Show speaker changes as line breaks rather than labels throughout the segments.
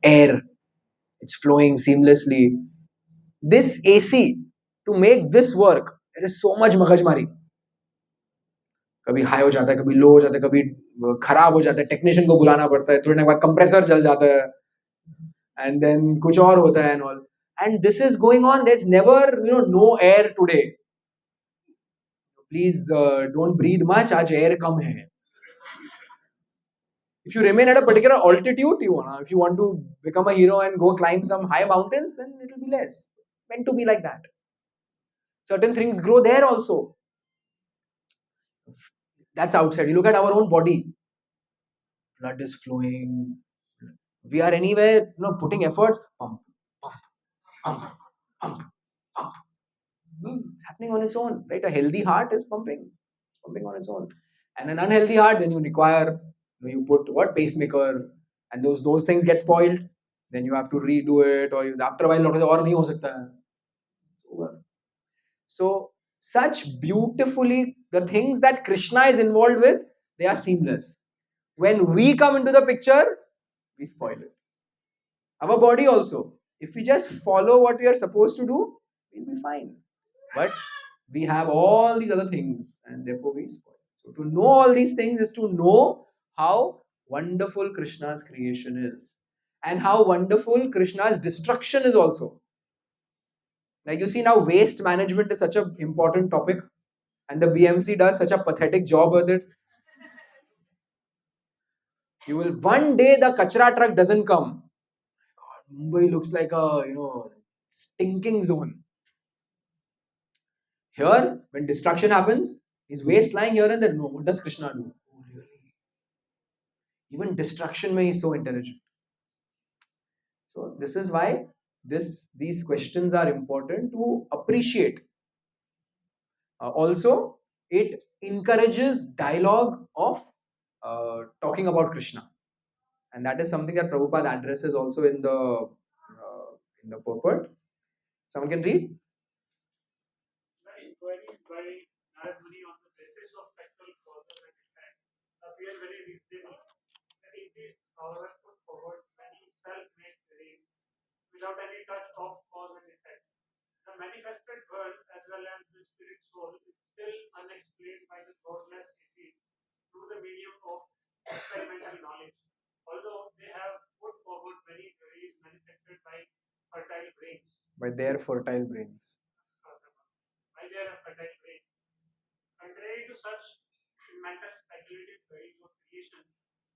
air. It's flowing seamlessly. This AC, to make this work, there is so much magajmari. कभी high हो जाता है, कभी लो हो जाता है, कभी खराब हो जाता है, टेक्नीशियन को बुलाना पड़ता है, थोड़ी देर बाद कंप्रेसर चल जाता है, and then कुछ और होता है and all. And this is going on. There's never no air today. Please don't breathe much. आज air कम है. If you remain at a particular altitude, if you want to become a hero and go climb some high mountains, then it will be less. Meant to be like that. Certain things grow there also. That's outside. You look at our own body. Blood is flowing. We are anywhere, putting efforts. Pump, pump, pump, pump, pump. It's happening on its own, right? A healthy heart is pumping on its own. And an unhealthy heart, then you require, you put what pacemaker, and those things get spoiled. Then you have to redo it, or after a while, or nahi ho sakta hai. It's over. So such beautifully, the things that Krishna is involved with, they are seamless. When we come into the picture, we spoil it. Our body also. If we just follow what we are supposed to do, we'll be fine. But we have all these other things, and therefore we spoil. So to know all these things is to know how wonderful Krishna's creation is, and how wonderful Krishna's destruction is also. Like you see now, waste management is such an important topic, and the BMC does such a pathetic job with it. You will one day the kachra truck doesn't come. God, Mumbai looks like a stinking zone. Here, when destruction happens, is waste lying here and there? No. What does Krishna do? Oh, really? Even destruction may he's so intelligent. So this is why these questions are important to appreciate. Also, it encourages dialogue of talking about Krishna, and that is something that Prabhupada addresses also in the purport. Someone can read.
Inquiries by Narad Muni on the basis of factual causes and effect appear very reasonable. That it is, however, put forward many self-made theories without any touch of cause and effect. The manifested world as well as the spirit soul is still unexplained by the godless entities through the medium of experimental knowledge. Although they have put forward many theories manufactured by fertile brains.
By their fertile brains.
By their fertile brains. Contrary to such mental speculative theories of creation,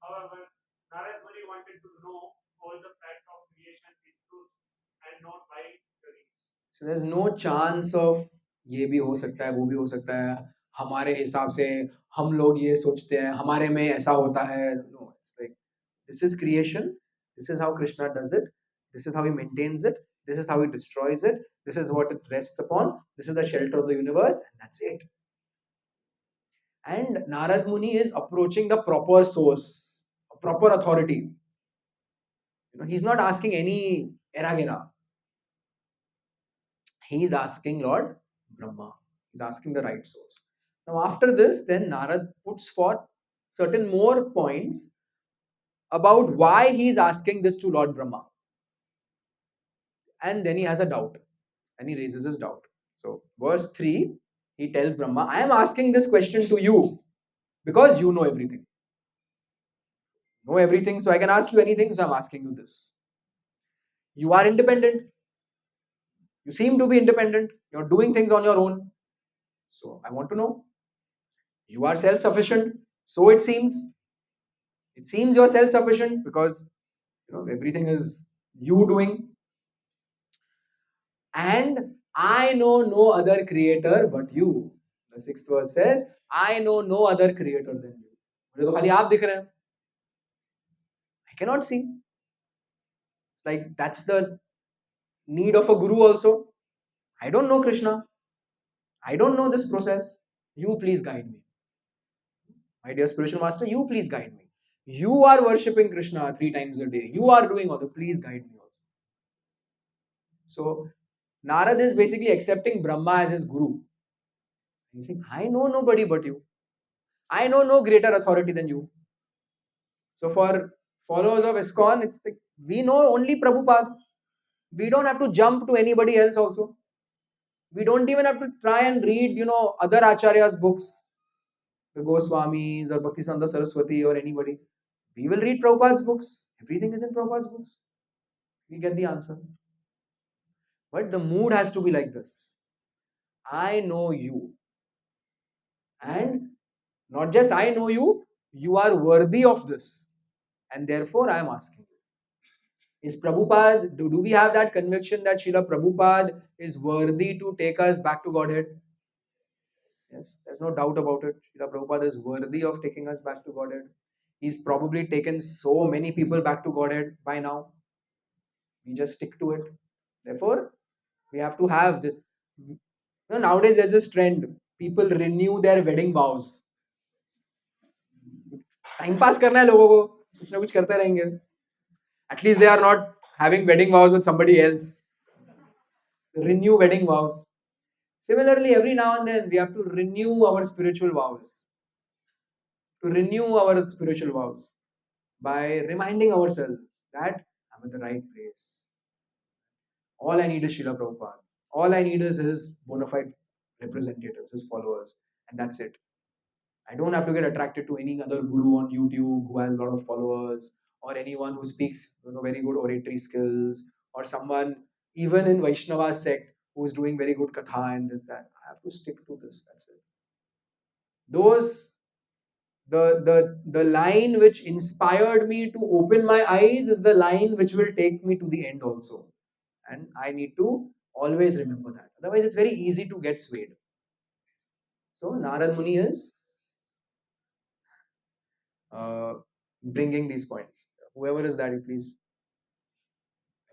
however, Narad Muni wanted to know all the facts of creation in truth and not by theories.
So there's no chance of ये भी हो सकता है, वो भी हो सकता है, हमारे हिसाब से हम लोग ये सोचते हैं, हमारे में ऐसा होता है. No, it's like this is creation. This is how Krishna does it. This is how he maintains it. This is how he destroys it. This is what it rests upon. This is the shelter of the universe, and that's it. And Narad Muni is approaching the proper source, a proper authority. He's not asking any era. He's asking Lord Brahma. He's asking the right source. Now, after this, then Narad puts forth certain more points about why he's asking this to Lord Brahma. And then he has a doubt, and he raises his doubt. So, verse 3, he tells Brahma, I am asking this question to you because you know everything. Know everything, so I can ask you anything, so I'm asking you this. You are independent. You seem to be independent. You're doing things on your own. So, I want to know. You are self-sufficient. So it seems. It seems you're self-sufficient because everything is you doing. And I know no other creator but you. The 6th verse says, I know no other creator than you. मुझे तो खाली आप दिख रहे हैं. I cannot see. It's like that's the need of a guru also. I don't know Krishna. I don't know this process. You please guide me. My dear spiritual master, you please guide me. You are worshipping Krishna 3 times a day. You are doing all the, please guide me also. So Narad is basically accepting Brahma as his guru. He's saying, I know nobody but you. I know no greater authority than you. So for Followers of ISKCON, it's like we know only Prabhupada. We don't have to jump to anybody else also. We don't even have to try and read, other acharyas' books, the Goswamis or Bhaktivedanta Saraswati or anybody. We will read Prabhupada's books. Everything is in Prabhupada's books. We get the answers. But the mood has to be like this. I know you. And not just I know you, you are worthy of this. And therefore I am asking you. Is Prabhupada, do we have that conviction that Srila Prabhupada is worthy to take us back to Godhead? Yes, there's no doubt about it. Srila Prabhupada is worthy of taking us back to Godhead. He's probably taken so many people back to Godhead by now. We just stick to it. Therefore, we have to have this. Nowadays, there's this trend. People renew their wedding vows. Time pass करना है लोगों को कुछ ना कुछ करते रहेंगे. At least they are not having wedding vows with somebody else. Renew wedding vows. Similarly, every now and then we have to renew our spiritual vows. To renew our spiritual vows by reminding ourselves that I'm at the right place. All I need is Srila Prabhupada. All I need is his bona fide representatives, his followers, and that's it. I don't have to get attracted to any other guru on YouTube who has a lot of followers, or anyone who speaks very good oratory skills, or someone even in Vaishnava sect who is doing very good katha and this that. I have to stick to this. That's it. Those the line which inspired me to open my eyes is the line which will take me to the end also, and I need to always remember that. Otherwise, it's very easy to get swayed. So Narad Muni is uh, bringing these points. Whoever is that, you please.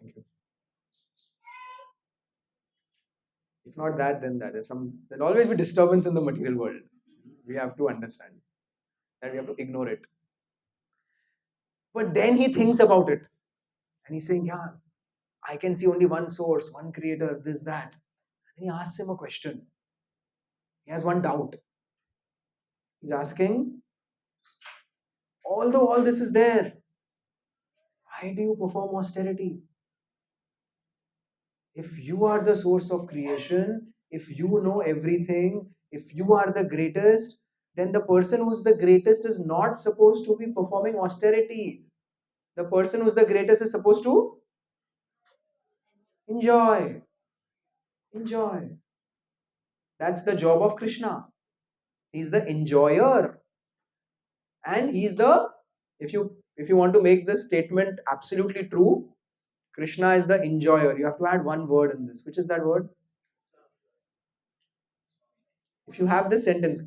Thank you. If not that, then that is some. There'll always be disturbance in the material world. We have to understand that we have to ignore it. But then he thinks about it, and he's saying, "Yeah, I can see only one source, one creator, this, that." And he asks him a question. He has one doubt. He's asking, although all this is there, why do you perform austerity? If you are the source of creation, if you know everything, if you are the greatest, then the person who's the greatest is not supposed to be performing austerity. The person who's the greatest is supposed to enjoy. Enjoy. That's the job of Krishna. He's the enjoyer. And he's the, if you want to make this statement absolutely true, Krishna is the enjoyer. You have to add one word in this. Which is that word? If you have this sentence,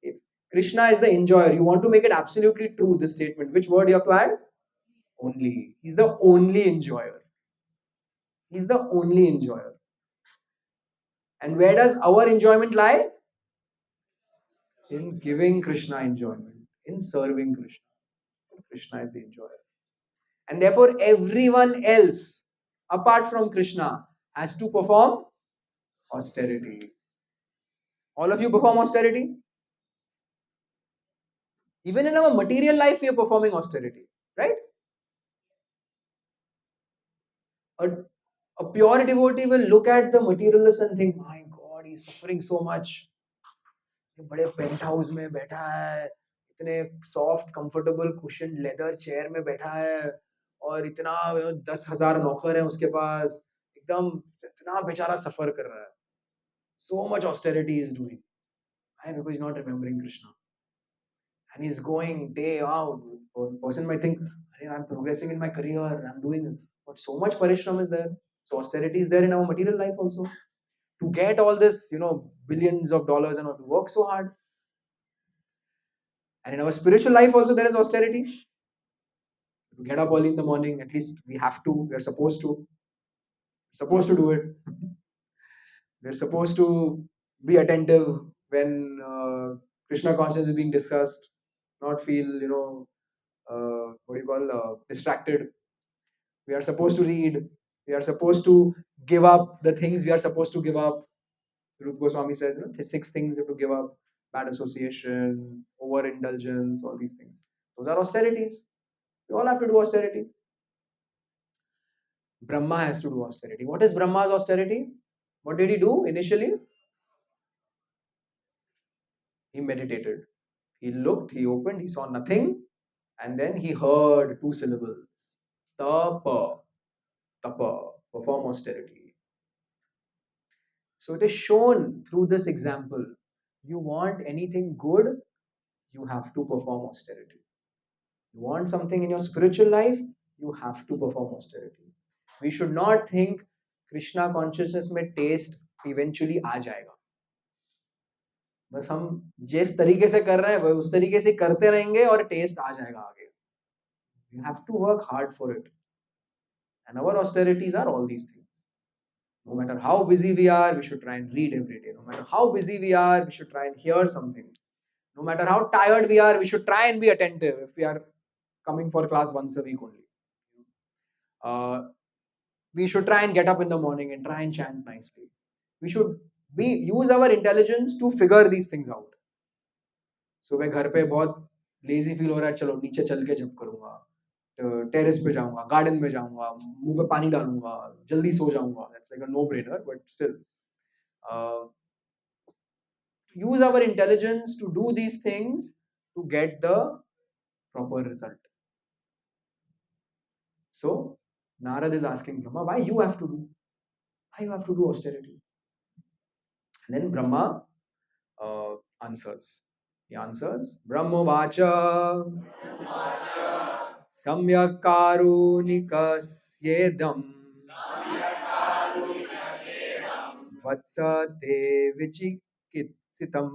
if Krishna is the enjoyer, you want to make it absolutely true, this statement. Which word you have to add? Only. He's the only enjoyer. He's the only enjoyer. And where does our enjoyment lie? In giving Krishna enjoyment, in serving Krishna. Krishna is the enjoyer. And therefore, everyone else, apart from Krishna, has to perform austerity. All of you perform austerity? Even in our material life, we are performing austerity, right? A, a pure devotee will look at the materialist and think, my God, he's suffering so much. ये बड़े paint house में बैठा है, इतने soft comfortable cushion leather chair में बैठा है, और इतना 10,000 नौकर है उसके पास, एकदम इतना बेचारा सफर कर रहा है. So much austerity he is doing. Why? Because he's not remembering Krishna. And he's going day out. A person might think, I'm progressing in my career, I'm doing it. But so much parishram is there. So austerity is there in our material life also. To get all this, billions of dollars and all, to work so hard. And in our spiritual life also there is austerity. To get up early in the morning, at least we have to, we are supposed to. Supposed to do it. We're supposed to be attentive when Krishna consciousness is being discussed, not feel, what do you call, distracted. We are supposed to read. We are supposed to give up the things we are supposed to give up. Rupa Goswami says, the 6 things you have to give up: bad association, overindulgence, all these things. Those are austerities. We all have to do austerity. Brahma has to do austerity. What is Brahma's austerity? What did he do initially? He meditated. He looked, he opened, he saw nothing, and then he heard two syllables. Tapa, tapa, perform austerity. So it is shown through this example. You want anything good, you have to perform austerity. You want something in your spiritual life, you have to perform austerity. We should not think Krishna consciousness में taste eventually आ जाएगा. बस हम जिस तरीके से कर रहे हैं वह उस तरीके से करते रहेंगे और टेस्ट आ जाएगा आगे. You have to work hard for it. And our austerities are all these things. No matter how busy we are, we should try and read every day. No matter how busy we are, we should try and hear something. No matter how tired we are, we should try and be attentive if we are coming for class once a week only. We should try and get up in the morning and try and chant nicely. We should use our intelligence to figure these things out. सुबह घर पे बहुत lazy feel हो रहा है, चलो नीचे चल के जब करूंगा, टेरेस पे जाऊंगा, गार्डन में जाऊंगा, मुंह पे पानी डालूंगा, जल्दी सो जाऊंगा. That's like a no-brainer, but still, use our intelligence to do these things to get the proper result. So Narad is asking Brahma, why you have to do? Why you have to do austerity? And then Brahma answers. He answers, Brahmavacha Samyak Karunikasyeedam Vatsa te vichikitsitam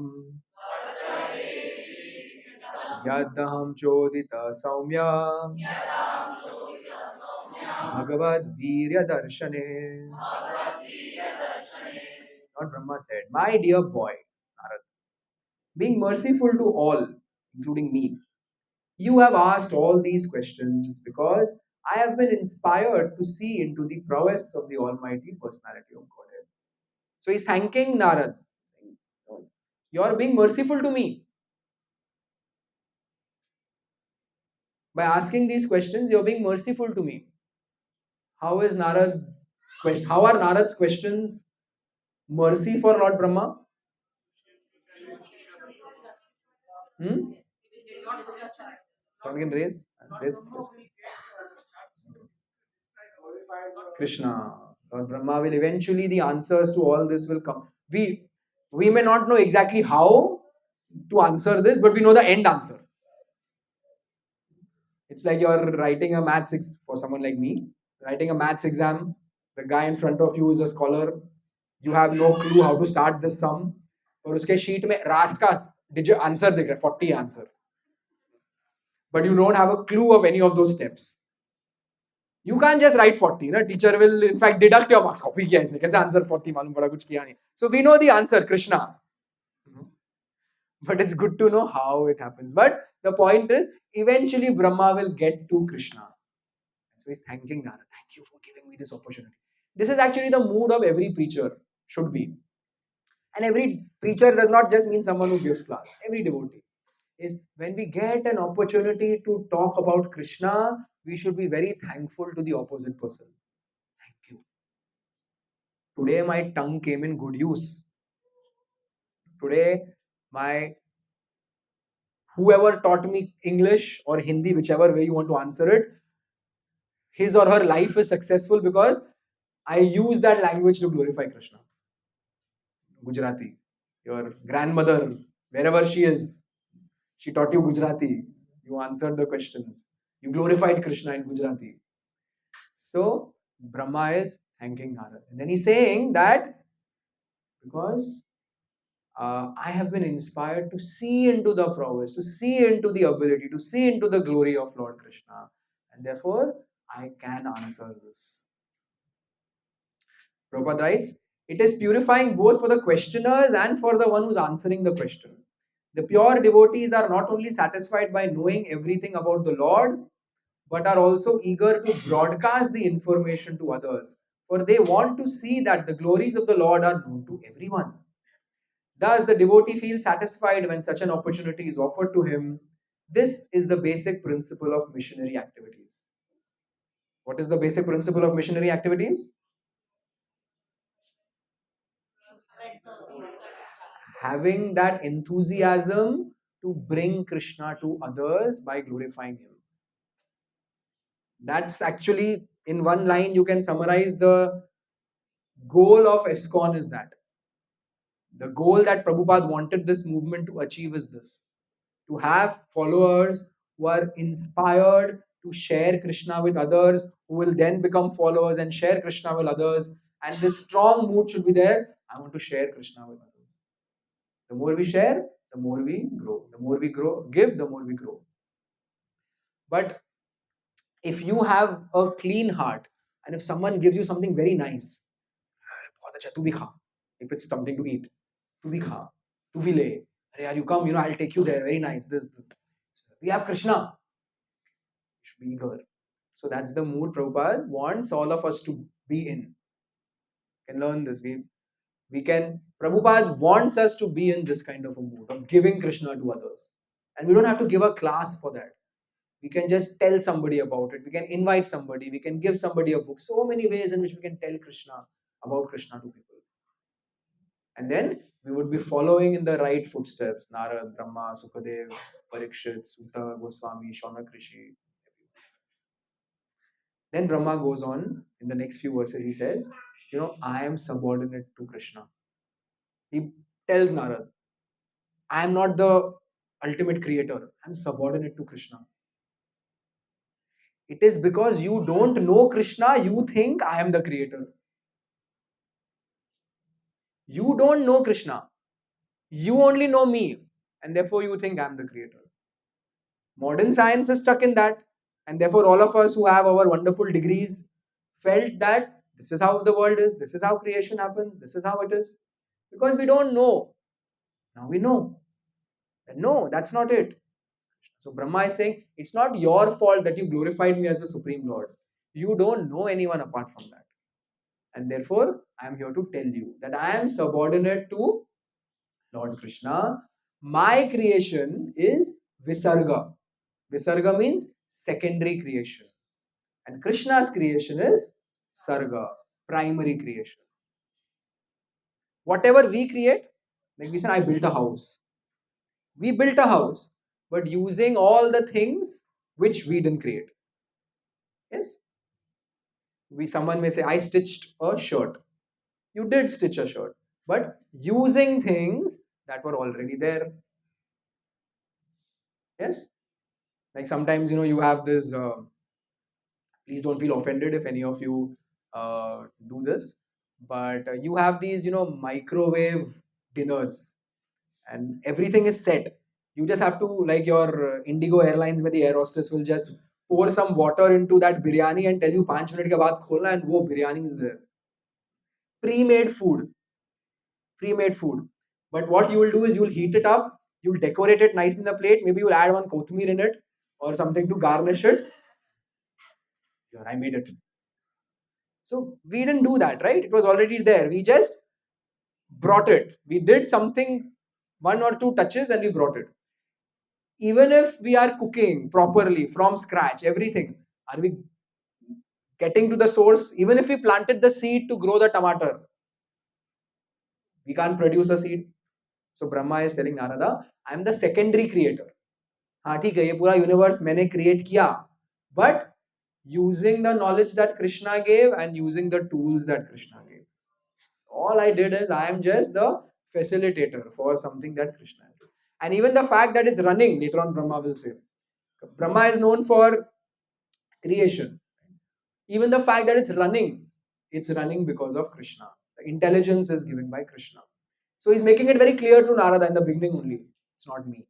Yadaham chodita saumya Bhagavad Virya Darshane. Lord Brahma said, my dear boy, Narad, being merciful to all, including me, you have asked all these questions because I have been inspired to see into the prowess of the Almighty Personality of Godhead. So he's thanking Narad. Saying, you are being merciful to me. By asking these questions, you're being merciful to me. How is Narad's question? How are Narad's questions mercy for Lord Brahma? Hmm? Someone can raise? Raise. Krishna. Lord Brahma will eventually, the answers to all this will come. We may not know exactly how to answer this, but we know the end answer. It's like you're writing a maths for someone like me, writing a maths exam. The guy in front of you is a scholar. You have no clue how to start this sum. और उसके sheet में राष्ट्र का digit answer दिख रहा है 40 answer. But you don't have a clue of any of those steps. You can't just write 40. The teacher will in fact deduct your marks. Copy किया इसने कैसे आंसर 40 मालूम पड़ा कुछ किया नहीं. So we know the answer, Krishna. But it's good to know how it happens. But the point is, eventually Brahma will get to Krishna. So he's thanking Narada. Thank you for giving me this opportunity. This is actually the mood of every preacher, should be. And every preacher does not just mean someone who gives class. Every devotee is when we get an opportunity to talk about Krishna, we should be very thankful to the opposite person. Thank you. Today my tongue came in good use. Today my whoever taught me English or Hindi, whichever way you want to answer it, his or her life is successful because I use that language to glorify Krishna. Gujarati, your grandmother, wherever she is, she taught you Gujarati. You answered the questions. You glorified Krishna in Gujarati. So Brahma is thanking Narada. And then he's saying that because I have been inspired to see into the prowess, to see into the ability, to see into the glory of Lord Krishna. And therefore, I can answer this. Prabhupada writes, it is purifying both for the questioners and for the one who's answering the question. The pure devotees are not only satisfied by knowing everything about the Lord, but are also eager to broadcast the information to others, for they want to see that the glories of the Lord are known to everyone. Thus, the devotee feels satisfied when such an opportunity is offered to him. This is the basic principle of missionary activities. What is the basic principle of missionary activities? Having that enthusiasm to bring Krishna to others by glorifying Him. That's actually, in one line, you can summarize the goal of ISKCON is that. The goal that Prabhupada wanted this movement to achieve is this, to have followers who are inspired to share Krishna with others, who will then become followers and share Krishna with others. And this strong mood should be there. I want to share Krishna with others. The more we share, the more we grow. The more we grow, give, the more we grow. But if you have a clean heart, and if someone gives you something very nice, बहुत अच्छा, तू भी खा. If it's something to eat, तू भी खा, तू भी ले. अरे यार, you come, I'll take you there. Very nice. This. We have Krishna. You should be eager. So that's the mood Prabhupada wants all of us to be in. We can learn this. We can. Prabhupada wants us to be in this kind of a mood of giving Krishna to others, and we don't have to give a class for that. We can just tell somebody about it. We can invite somebody. We can give somebody a book. So many ways in which we can tell Krishna about Krishna to people. And then we would be following in the right footsteps. Narad, Brahma, Sukadev, Parikshit, Sutta, Goswami, Shaunak Rishi. Then Brahma goes on in the next few verses. He says, I am subordinate to Krishna. He tells Narad, I am not the ultimate creator. I am subordinate to Krishna. It is because you don't know Krishna, you think I am the creator. You don't know Krishna. You only know me. And therefore you think I am the creator. Modern science is stuck in that. And therefore all of us who have our wonderful degrees felt that this is how the world is. This is how creation happens. This is how it is. Because we don't know. Now we know. And no, that's not it. So Brahma is saying, it's not your fault that you glorified me as the Supreme Lord. You don't know anyone apart from that. And therefore, I am here to tell you that I am subordinate to Lord Krishna. My creation is Visarga. Visarga means secondary creation. And Krishna's creation is Sarga, primary creation. Whatever we create, like we said, I built a house. We built a house, but using all the things which we didn't create. Yes? Someone may say, I stitched a shirt. You did stitch a shirt, but using things that were already there. Yes? Like sometimes, you have this, please don't feel offended if any of you do this, but you have these, microwave dinners and everything is set. You just have to, like your Indigo Airlines, where the air hostess will just pour some water into that biryani and tell you 5 minutes ke baad kholna, and wo biryani is there. Pre-made food. Pre-made food. But what you will do is you will heat it up, you will decorate it nicely in the plate, maybe you will add one kothmir in it or something to garnish it. Here, I made it. So we didn't do that, right? It was already there. We just brought it. We did something, one or two touches, and we brought it. Even if we are cooking properly from scratch, everything, are we getting to the source? Even if we planted the seed to grow the tomato, we can't produce a seed. So Brahma is telling Narada, I am the secondary creator. हाँ ठीक है, ये पूरा universe मैंने create किया, but using the knowledge that Krishna gave and using the tools that Krishna gave. So all I did is I am just the facilitator for something that Krishna has done. And even the fact that it's running, later on Brahma will say, Brahma is known for creation. Even the fact that it's running because of Krishna. The intelligence is given by Krishna. So he's making it very clear to Narada in the beginning only. It's not me.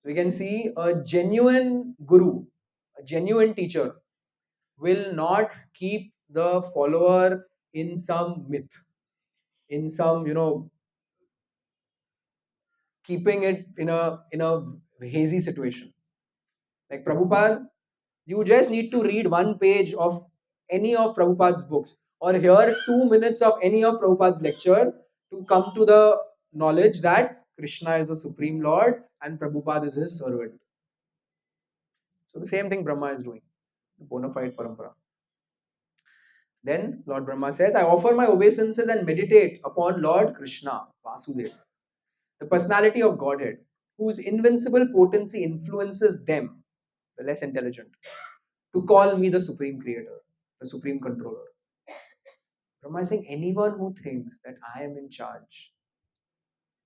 We can see a genuine guru, a genuine teacher will not keep the follower in some myth, in some, keeping it in a hazy situation. Like Prabhupada, you just need to read one page of any of Prabhupada's books or hear 2 minutes of any of Prabhupada's lecture to come to the knowledge that Krishna is the Supreme Lord and Prabhupada is his servant. So the same thing Brahma is doing, the bona fide parampara. Then Lord Brahma says, I offer my obeisances and meditate upon Lord Krishna, Vasudeva, the personality of Godhead, whose invincible potency influences them, the less intelligent, to call me the Supreme Creator, the Supreme Controller. Brahma is saying, anyone who thinks that I am in charge,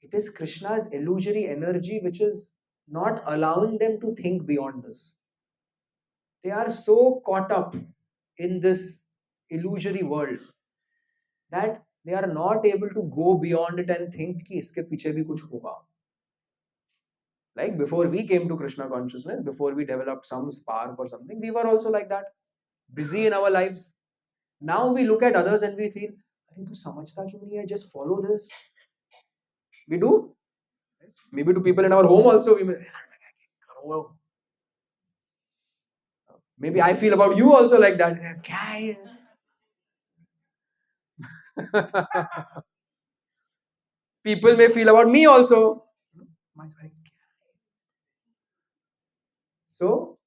it is Krishna's illusory energy which is not allowing them to think beyond this. They are so caught up in this illusory world that they are not able to go beyond it and think कि इसके पीछे भी कुछ होगा. Like before we came to Krishna consciousness, before we developed some spark or something, we were also like that, busy in our lives. Now we look at others and we feel, अरे तू समझता क्यों नहीं है? Just follow this. We do. Maybe to people in our home also, we may say, maybe I feel about you also like that. क्या है? People may feel about me also. So,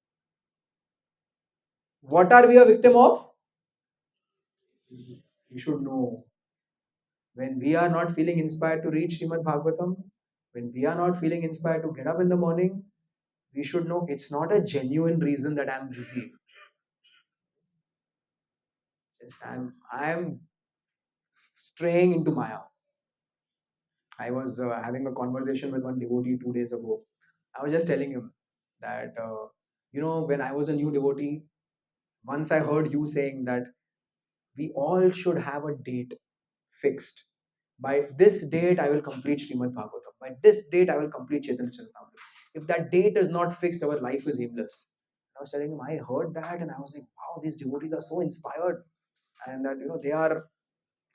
what are we a victim of? We should know. When we are not feeling inspired to read Srimad Bhagavatam, when we are not feeling inspired to get up in the morning, we should know it's not a genuine reason that I'm busy. Just I'm straying into Maya. I was having a conversation with one devotee 2 days ago. I was just telling him that, when I was a new devotee, once I heard you saying that we all should have a date fixed. By this date, I will complete Srimad Bhagavatam. By this date, I will complete Chaitanya Charitamrita. If that date is not fixed, our life is aimless. I was telling him, I heard that and I was like, wow, these devotees are so inspired and that, they are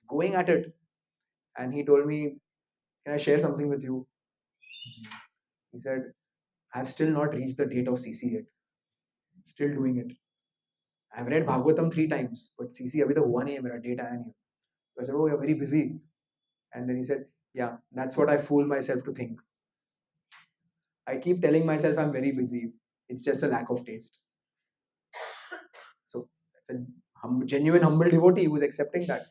going at it. And he told me, can I share something with you? He said, I have still not reached the date of CC yet. Still doing it. I have read Bhagavatam 3 times, but CC abhi tak hua nahi hai, mera date aaya nahi. I said, oh, you're very busy. And then he said, yeah, that's what I fool myself to think. I keep telling myself I'm very busy. It's just a lack of taste. So that's a genuine humble devotee who's accepting that.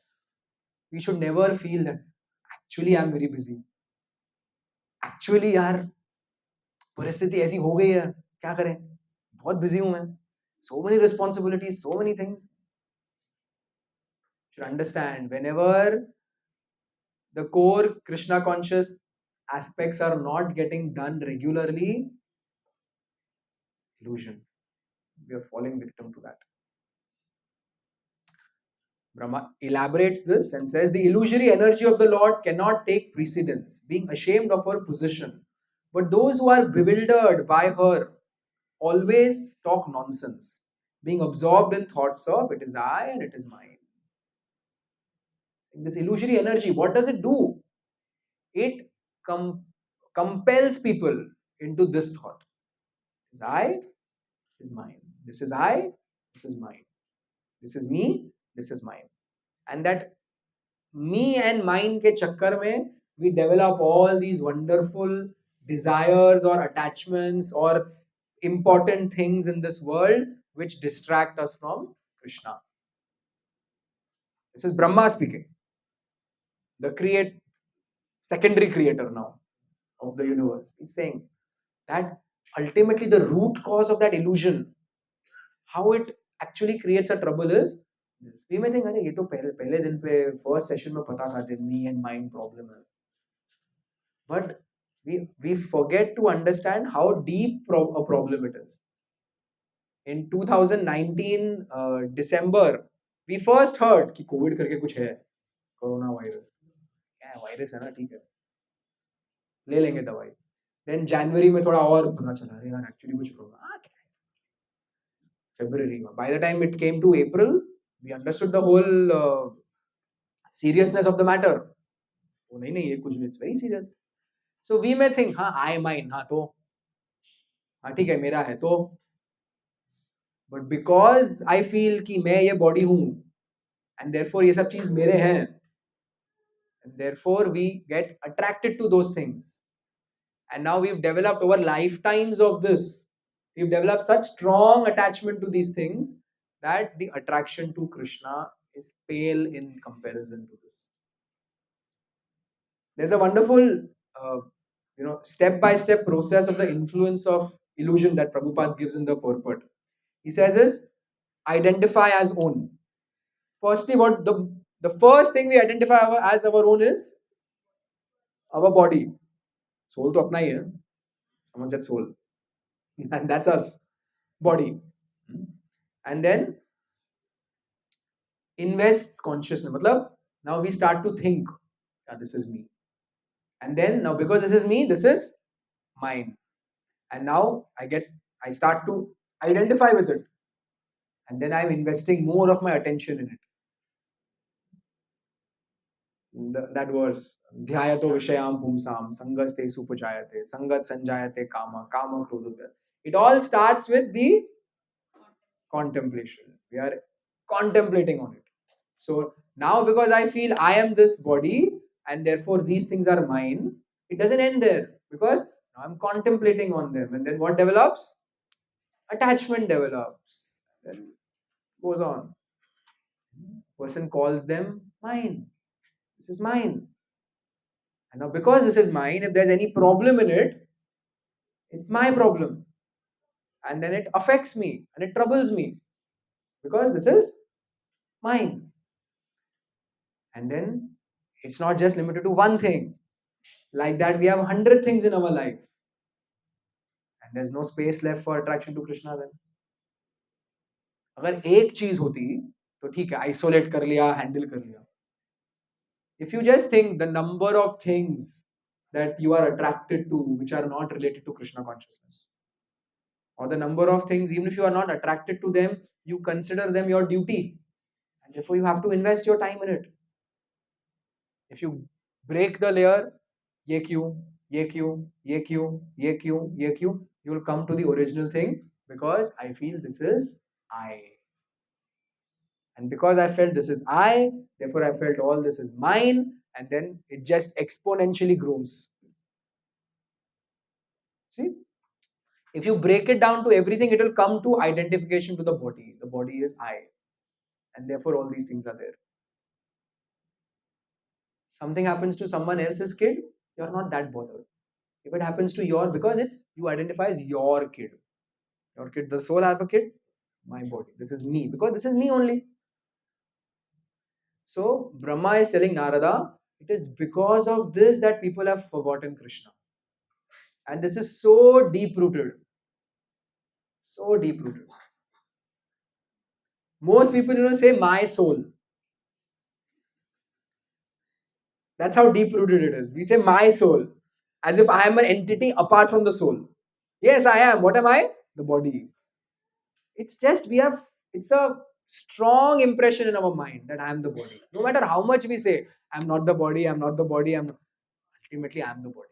We should never feel that actually I'm very busy. Actually यार परिस्थिति ऐसी हो गई है, क्या करें? बहुत busy हूँ मैं. So many responsibilities, so many things. You should understand, whenever the core Krishna conscious aspects are not getting done regularly, illusion. We are falling victim to that. Brahma elaborates this and says, the illusory energy of the Lord cannot take precedence, being ashamed of her position. But those who are bewildered by her always talk nonsense, being absorbed in thoughts of it is I and it is mine. This illusory energy, what does it do? It compels people into this thought. It is I, it is mine. This is I, this is mine. This is me, this is mine. And that me and mine ke chakkar mein, we develop all these wonderful desires or attachments or important things in this world which distract us from Krishna. This is Brahma speaking, the secondary creator now of the universe. He's saying that ultimately the root cause of that illusion, how it actually creates a trouble is this. We may think, अरे ये तो पहले दिन पे first session में पता था me and mind problem है. But we forget to understand how deep a problem it is. In 2019 December, we first heard कि COVID करके कुछ है, कोरोना वायरस. क्या है वायरस है ना, ठीक है, ले लेंगे दवाई. Then January में थोड़ा और पता चला, अरे यार actually कुछ problem. February. By the time it came to April, we understood the whole seriousness of the matter. Oh, नहीं ये कुछ नहीं, it's very serious. So we may think, हाँ I mine, हाँ तो, हाँ ठीक है मेरा है तो. But because I feel कि मैं ये body हूँ, and therefore ये सब चीज मेरे हैं, and therefore we get attracted to those things. And now we've developed over lifetimes of this. We've developed such strong attachment to these things that the attraction to Krishna is pale in comparison to this. There's a wonderful, uh, step-by-step process of the influence of illusion that Prabhupada gives in the purport. He says is identify as own. Firstly, what the first thing we identify as our own is our body. Soul to apna hi hai. Someone said soul, and that's us, body. And then invests consciousness. Matlab, now we start to think, yeah, this is me. And then now because this is me, this is mine. And now I start to identify with it. And then I'm investing more of my attention in it. That verse, dhyayato vishayam pumsam, sangaste supajayate, sangat sanjayate kama, kama krodhute. It all starts with the contemplation. We are contemplating on it. So now, because I feel I am this body and therefore these things are mine, it doesn't end there because now I'm contemplating on them. And then what develops? Attachment develops. Then goes on. Person calls them mine. This is mine. And now, because this is mine, if there's any problem in it, it's my problem. And then it affects me and it troubles me because this is mine. And then it's not just limited to one thing. Like that, we have 100 things in our life. And there's no space left for attraction to Krishna then. अगर एक चीज होती तो ठीक है, isolate कर लिया, handle कर लिया. If you just think the number of things that you are attracted to which are not related to Krishna consciousness, or the number of things, even if you are not attracted to them, you consider them your duty, and therefore you have to invest your time in it. If you break the layer, ye kyun, ye kyun, ye kyun, ye kyun, ye kyun, you will come to the original thing because I feel this is I. And because I felt this is I, therefore I felt all this is mine, and then it just exponentially grows. See? If you break it down to everything, it will come to identification to the body. The body is I. And therefore all these things are there. Something happens to someone else's kid, you're not that bothered. If it happens to your, because it's you identify as your kid. Your kid, the soul have a kid, my body. This is me, because this is me only. So Brahma is telling Narada, it is because of this that people have forgotten Krishna. And this is so deep rooted. So deep rooted. Most people, say my soul. That's how deep rooted it is. We say my soul as if I am an entity apart from the soul. Yes, I am. What am I? The body. It's just it's a strong impression in our mind that I am the body. No matter how much we say, I'm not the body, I'm not the body, ultimately I'm the body.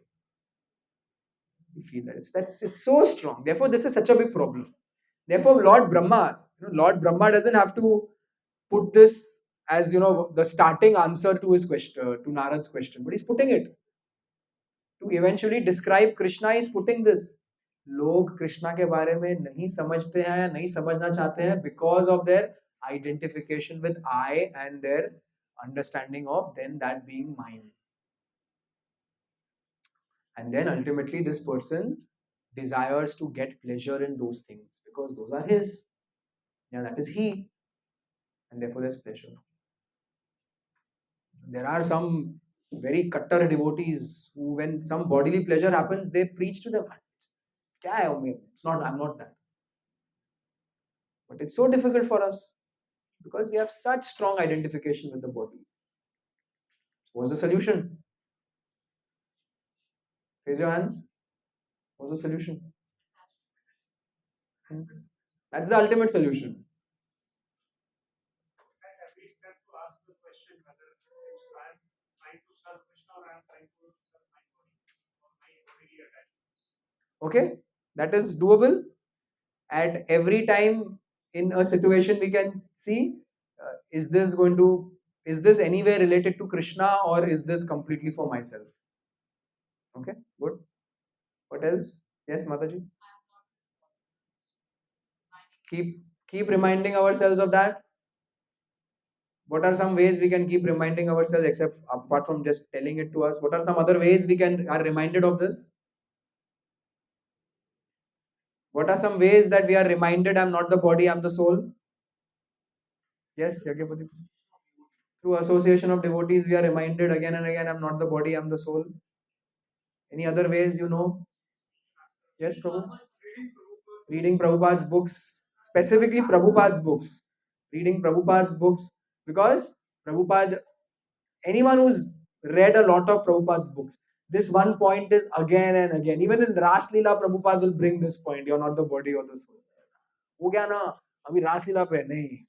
We feel that it's so strong. Therefore, this is such a big problem. Therefore, Lord Brahma doesn't have to put this as the starting answer to his question, to Narad's question, but he's putting it to eventually describe Krishna. Is putting this. लोग कृष्णा के बारे में नहीं समझते हैं या नहीं समझना चाहते हैं because of their identification with I and their understanding of then that being mine. And then ultimately this person desires to get pleasure in those things because those are his. Yeah, that is he. And therefore there's pleasure. There are some very cutter devotees who, when some bodily pleasure happens, they preach to them. "Kya hai Ume? It's not, I'm not that." But it's so difficult for us because we have such strong identification with the body. What's the solution? Raise your hands. What's the solution? That's the ultimate solution.
At every step to ask the question whether I am trying to serve Krishna or I am trying to serve my body or my bodily attachments.
Okay, that is doable. At every time in a situation, we can see is this anywhere related to Krishna or is this completely for myself? Okay, good. What else? Yes, Mataji. Keep reminding ourselves of that. What are some ways we can keep reminding ourselves, except apart from just telling it to us? What are some other ways we can are reminded of this? What are some ways that we are reminded I'm not the body, I'm the soul? Yes, Yagyapati. Through association of devotees, we are reminded again and again, I'm not the body, I'm the soul. Any other ways you know? Yes, Prabhu. Reading Prabhupada's books, specifically Prabhupada's books. Reading Prabhupada's books because Prabhupada, anyone who's read a lot of Prabhupada's books, this one point is again and again. Even in Ras Leela, Prabhupada will bring this point. You're not the body or the soul. हो गया ना अभी रास लीला पे नहीं.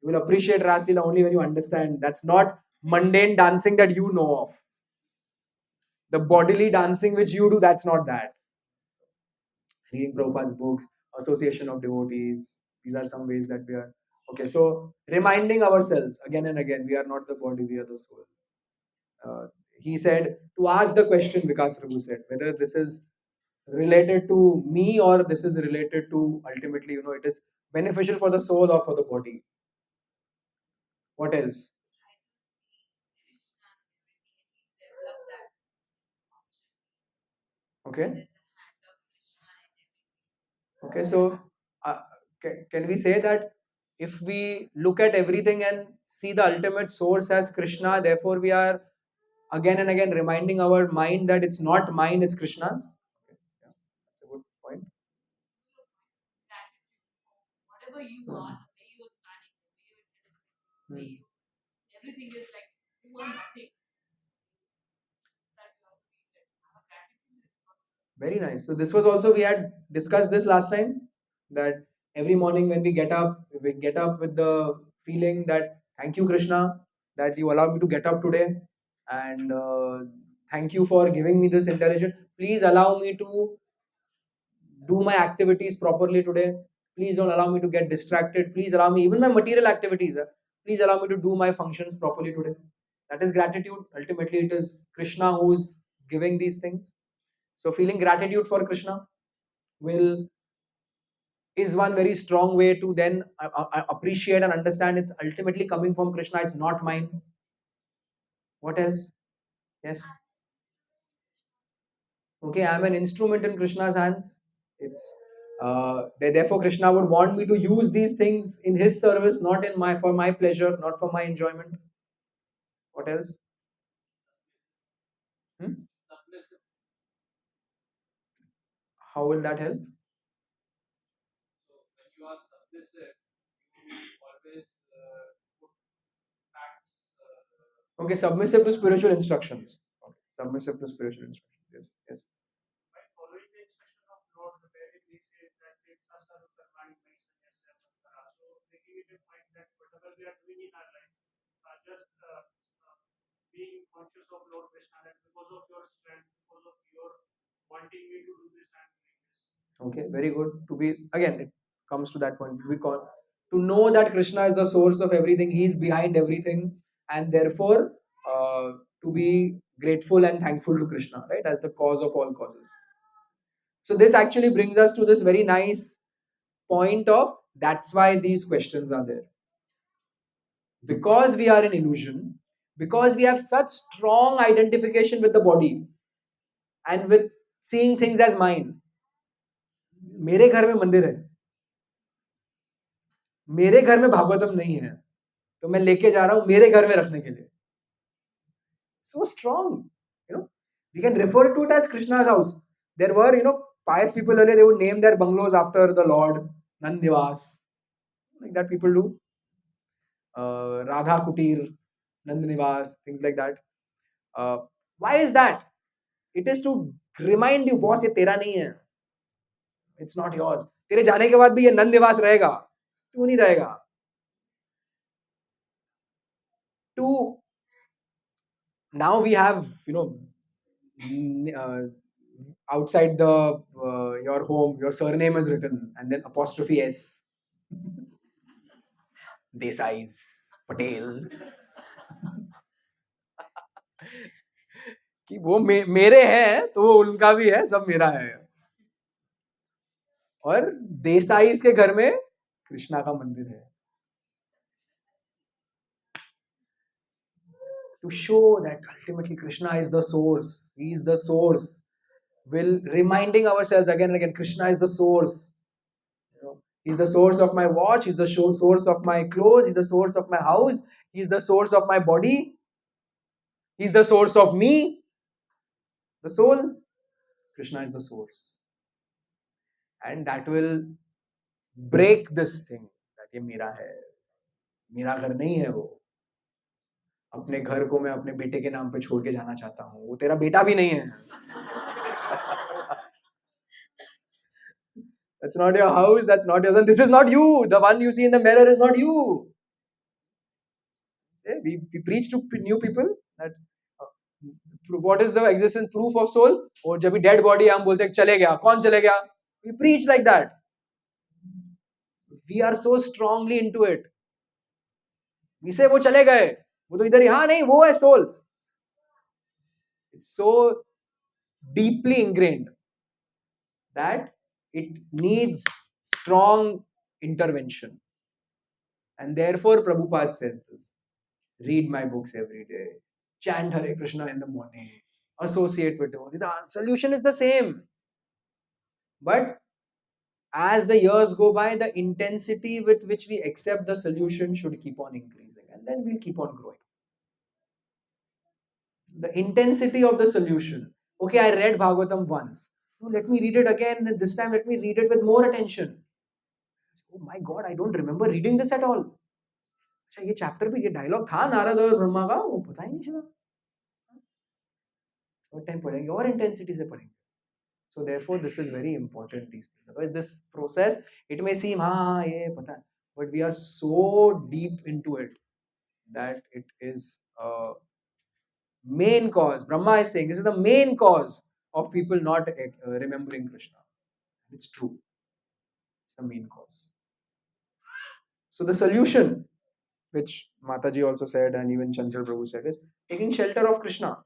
You will appreciate Ras Leela only when you understand that's not mundane dancing that you know of. The bodily dancing which you do, that's not that. Reading Prabhupada's books, association of devotees. These are some ways that we are. Okay, so reminding ourselves again and again, we are not the body, we are the soul. He said to ask the question, Vikas Prabhu said, whether this is related to me or this is related to ultimately, it is beneficial for the soul or for the body. What else? Okay. Okay, so can we say that if we look at everything and see the ultimate source as Krishna, therefore we are again and again reminding our mind that it's not mine, it's Krishna's? Okay, yeah, that's a good point. Hmm. Very nice. So this was also we had discussed this last time that every morning when we get up with the feeling that thank you Krishna that you allowed me to get up today and thank you for giving me this intelligence. Please allow me to do my activities properly today. Please don't allow me to get distracted. Please allow me even my material activities. Please allow me to do my functions properly today. That is gratitude. Ultimately, it is Krishna who is giving these things. So feeling gratitude for Krishna will is one very strong way to then appreciate and understand it's ultimately coming from Krishna. It's not mine. What else? Yes. Okay, I'm an instrument in Krishna's hands. It's therefore Krishna would want me to use these things in His service, not in my for my pleasure, not for my enjoyment. What else? Hmm? How will that help? Okay, submissive to spiritual instructions. Okay. Submissive to spiritual instructions. Yes, yes.
By following the instruction of Lord, the very thing says that it's us are karmani mai sanyasya samsara. So making it a point that whatever we are doing in our life, just being conscious of Lord Krishna, that because of your strength, because of your wanting me to do this, I'm doing this.
Okay, very good. To be again, it comes to that point. We call to know that Krishna is the source of everything. He's behind everything, and therefore to be grateful and thankful to Krishna, right, as the cause of all causes. So this actually brings us to this very nice point of that's why these questions are there. Because we are in illusion, because we have such strong identification with the body and with seeing things as mine. मेरे घर में मंदिर है, मेरे घर में भागवतम नहीं है, तो मैं लेके जा रहा हूं मेरे घर में रखने के लिए. So strong, you know. We can refer to it as Krishna's house. There were, pious people earlier, they would name their bungalows after the Lord, Nandivas, like that people do. Radha Kutir, Nandinivas, things like that. Uh, why is that? It is to remind you, boss, ये तेरा नहीं है. It's not yours. तेरे जाने के बाद भी ये नंदनिवास रहेगा. क्यों नहीं रहेगा? To now we have, uh, outside the your home, your surname is written and then apostrophe s, Desais, Patels, कि वो मेरे हैं तो वो उनका भी है, सब मेरा है। और देसाई के घर में कृष्णा का मंदिर है। To show that ultimately Krishna is the source. He is the source. Will reminding ourselves again and again, Krishna is the source. You know, he's the source of my watch. He's the source of my clothes. He's the source of my house. He's the source of my body. He's the source of me. The soul. Krishna is the source. And that will break this thing that ये मेरा है, मेरा घर नहीं है वो, अपने घर को मैं अपने बेटे के नाम पे छोड़ के जाना चाहता हूँ, वो तेरा बेटा भी नहीं है. That's not your house, that's not your son, this is not you. The one you see in the mirror is not you. We preach to new people that what is the existence proof of soul? और जब भी dead body है हम बोलते हैं चले गया, कौन चले गया? We preach like that. We are so strongly into it. We say वो चले गए, वो तो इधर ही, हाँ नहीं वो है soul. It's so deeply ingrained that it needs strong intervention. And therefore Prabhupada says this. Read my books every day. Chant Hare Krishna in the morning. Associate with devotee. The solution is the same. But as the years go by, the intensity with which we accept the solution should keep on increasing. And then we'll keep on growing. The intensity of the solution. Okay, I read Bhagavatam once. No, let me read it again. This time, let me read it with more attention. Oh my God, I don't remember reading this at all. अच्छा ये chapter पे ये dialogue था नारद और ब्रह्मा का, वो पता ही नहीं चला. और टाइम पढ़ेंगे और इंटेंसिटी से पढ़ेंगे. So therefore this is very important, these things. Because this process, it may seem हाँ ये पता है, but we are so deep into it that it is a main cause. Brahma is saying this is the main cause of people not remembering Krishna. It's true. It's the main cause. So the solution, which Mataji also said and even Chanchal Prabhu said, is taking shelter of Krishna.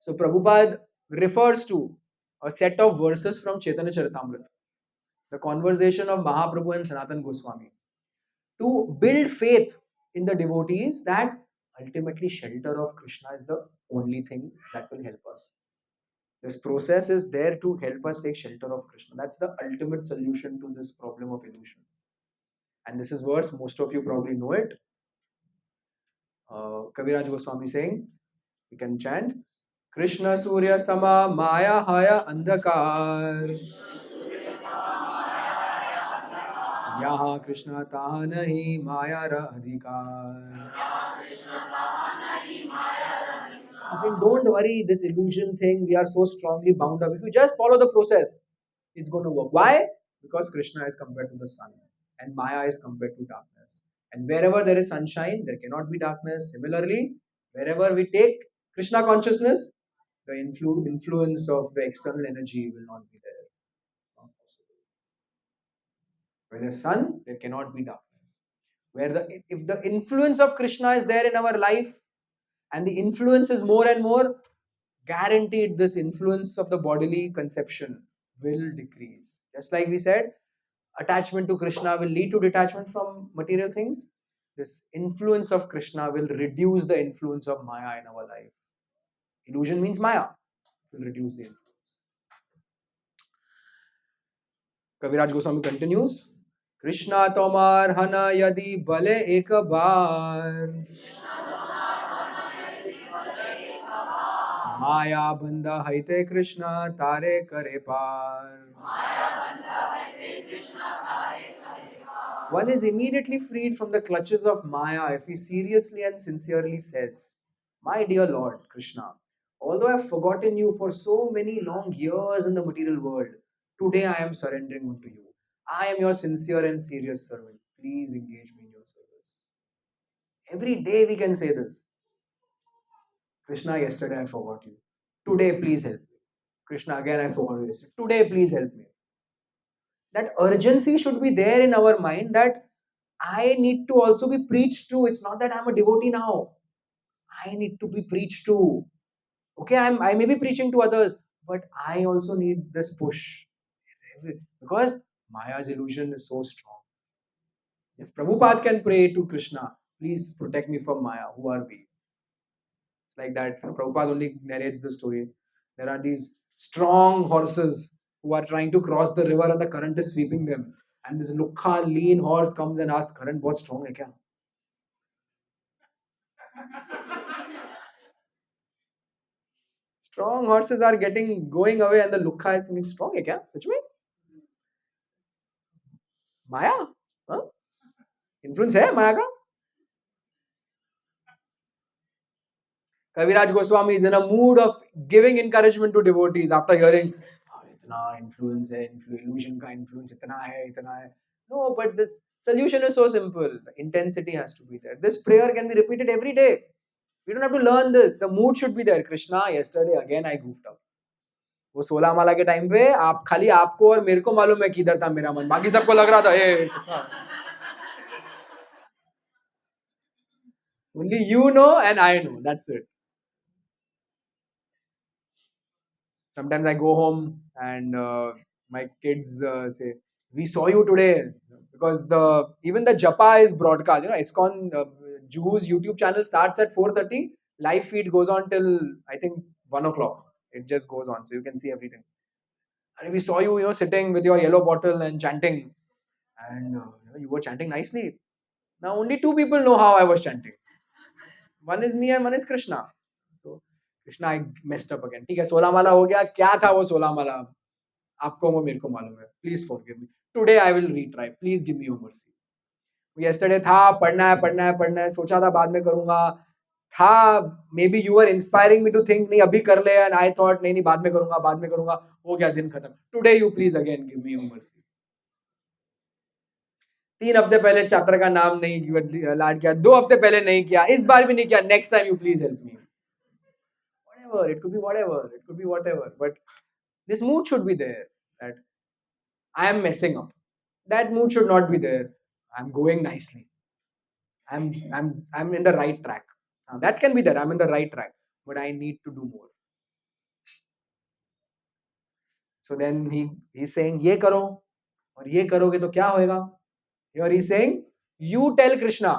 So Prabhupada refers to a set of verses from Chaitanya Charitamrita, the conversation of Mahaprabhu and Sanatan Goswami, to build faith in the devotees that ultimately shelter of Krishna is the only thing that will help us. This process is there to help us take shelter of Krishna. That's the ultimate solution to this problem of illusion. And this is verse, most of you probably know it. Kaviraj Goswami saying, we can chant, Krishna Surya Sama Maya Haya Andhakar. यहाँ कृष्ण तहाँ नहीं माया र अधिकार. I said, don't worry, this illusion thing, we are so strongly bound up. If you just follow the process, it's going to work. Why? Because Krishna is compared to the sun and Maya is compared to darkness. And wherever there is sunshine, there cannot be darkness. Similarly, wherever we take Krishna consciousness, the influence of the external energy will not be there. Not possible. Where there's sun, there cannot be darkness. If the influence of Krishna is there in our life, and the influence is more and more, guaranteed this influence of the bodily conception will decrease. Just like we said, attachment to Krishna will lead to detachment from material things. This influence of Krishna will reduce the influence of Maya in our life. Illusion means Maya. It will reduce the influence. Kaviraj Goswami continues. Krishna tomar hana yadi bale ek baar. Maya bandha haite Krishna tare kare par. One is immediately freed from the clutches of Maya if he seriously and sincerely says, my dear Lord Krishna, although I have forgotten you for so many long years in the material world, today I am surrendering unto you. I am your sincere and serious servant. Please engage me in your service. Every day we can say this. Krishna, yesterday I forgot you. Today, please help me. Krishna, again I forgot you yesterday. Today, please help me. That urgency should be there in our mind that I need to also be preached to. It's not that I'm a devotee now. I need to be preached to. Okay, I may be preaching to others, but I also need this push because Maya's illusion is so strong. If Prabhupada can pray to Krishna, please protect me from Maya, who are we? It's like that. Prabhupada only narrates the story. There are these strong horses who are trying to cross the river and the current is sweeping them. And this lukha, lean horse comes and asks, current बहुत strong है क्या? Strong horses are going away and the lukha is thinking, strong है क्या? सच में? माया? हाँ? Influence है माया का? Kaviraj Goswami is in a mood of giving encouragement to devotees after hearing, "Oh, इतना influence है, illusion का influence इतना है, इतना है." No, but this solution is so simple. The intensity has to be there. This prayer can be repeated every day. We don't have to learn this. The mood should be there. Krishna, yesterday again I goofed up. वो 16 माला के time पे आप खाली आपको और मेरे को मालूम है किधर था मेरा मन, बाकी सबको लग रहा था only you know and I know, that's it. Sometimes I go home and my kids say, "We saw you today," because the even the japa is broadcast. ISKCON Jews YouTube channel starts at 4:30. Live feed goes on till I think 1 o'clock. It just goes on, so you can see everything. And we saw you, sitting with your yellow bottle and chanting, and you were chanting nicely. Now only two people know how I was chanting. One is me and one is Krishna. So Krishna, I messed up again. ठीक है 16 माला हो गया क्या था वो 16 माला आपको वो मेरे को मालूम है please forgive me today I will retry please give me your mercy yesterday था पढ़ना है सोचा था बाद में करूंगा था maybe you are inspiring me to think नहीं अभी कर ले एंड आई थॉट नहीं नहीं बाद में करूंगा हो गया दिन खत्म today you please again give me your mercy 3 हफ्ते पहले चैप्टर का नाम नहीं लाड किया 2 हफ्ते पहले नहीं किया इस बार भी नहीं किया next time you please help me whatever it could be whatever but this mood should be there that I am messing up. That mood should not be there. I'm going nicely. I'm in the right track. Now, that can be there. I'm in the right track, but I need to do more. So then he's saying ये करो और ये करोगे तो क्या होएगा? Here he's saying you tell Krishna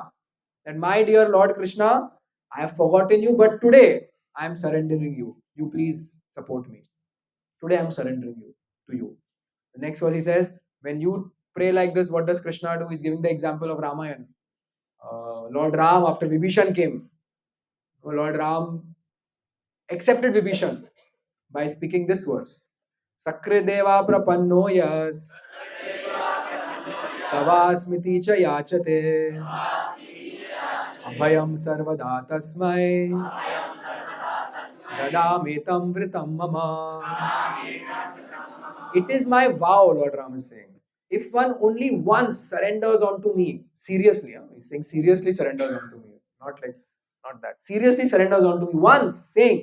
that my dear Lord Krishna, I have forgotten you, but today I am surrendering you. You please support me. Today I am surrendering you to you. The next verse he says, when you pray like this, what does Krishna do? He's giving the example of Ramayana. Lord Ram, after Vibhishan came, Lord Ram accepted Vibhishan by speaking this verse. Sakrideva prapanno yas tavasmiti cha yachate abhayam sarvada tasmai dadamitam vritam mama. It is my vow, Lord Ram is saying. If one only once surrenders onto me, seriously, he's saying seriously surrenders onto me, not that. Seriously surrenders onto me once, saying,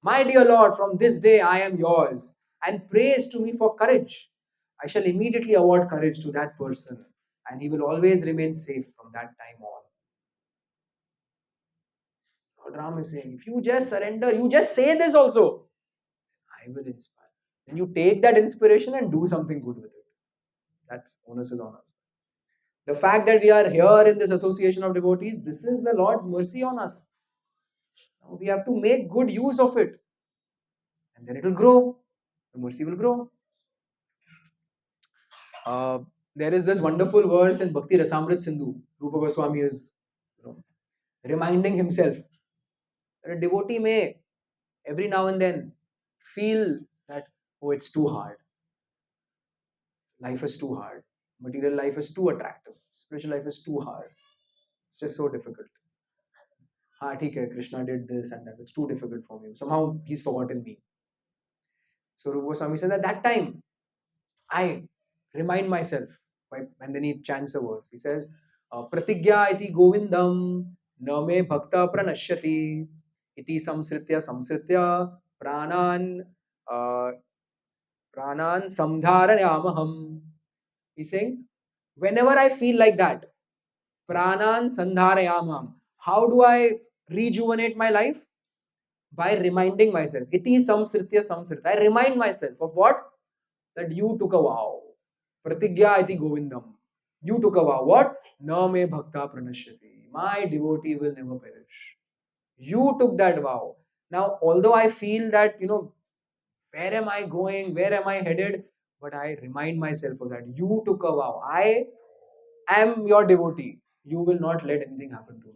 "My dear Lord, from this day I am yours," and prays to me for courage. I shall immediately award courage to that person, and he will always remain safe from that time on. Lord Ram is saying, if you just surrender, you just say this also, I will inspire. Then you take that inspiration and do something good with it. That's onus is on us. The fact that we are here in this association of devotees, this is the Lord's mercy on us. Now we have to make good use of it. And then it will grow. The mercy will grow. There is this wonderful verse in Bhakti Rasamrit Sindhu. Rupa Goswami is reminding himself that a devotee may every now and then feel that, oh, it's too hard. Life is too hard. Material life is too attractive. Spiritual life is too hard. It's just so difficult. ठीक है, Krishna did this and that. It's too difficult for me. Somehow he's forgotten me. So Rupa Goswami says at that time, I remind myself, and then he chants the words. He says, Pratigya iti govindam name bhakta pranashyati iti samsritya pranan uh, pranan samdharayamaham. He's saying, whenever I feel like that, pranan sandharayamaham, how do I rejuvenate my life? by reminding myself. Iti samsritya samsrita. I remind myself of what? That you took a vow. Pratigya iti govindam. You took a vow. What? Na me bhakta pranashyati. My devotee will never perish. You took that vow. Now, although I feel that, where am I going? Where am I headed? But I remind myself of that. You took a vow. I am your devotee. You will not let anything happen to me.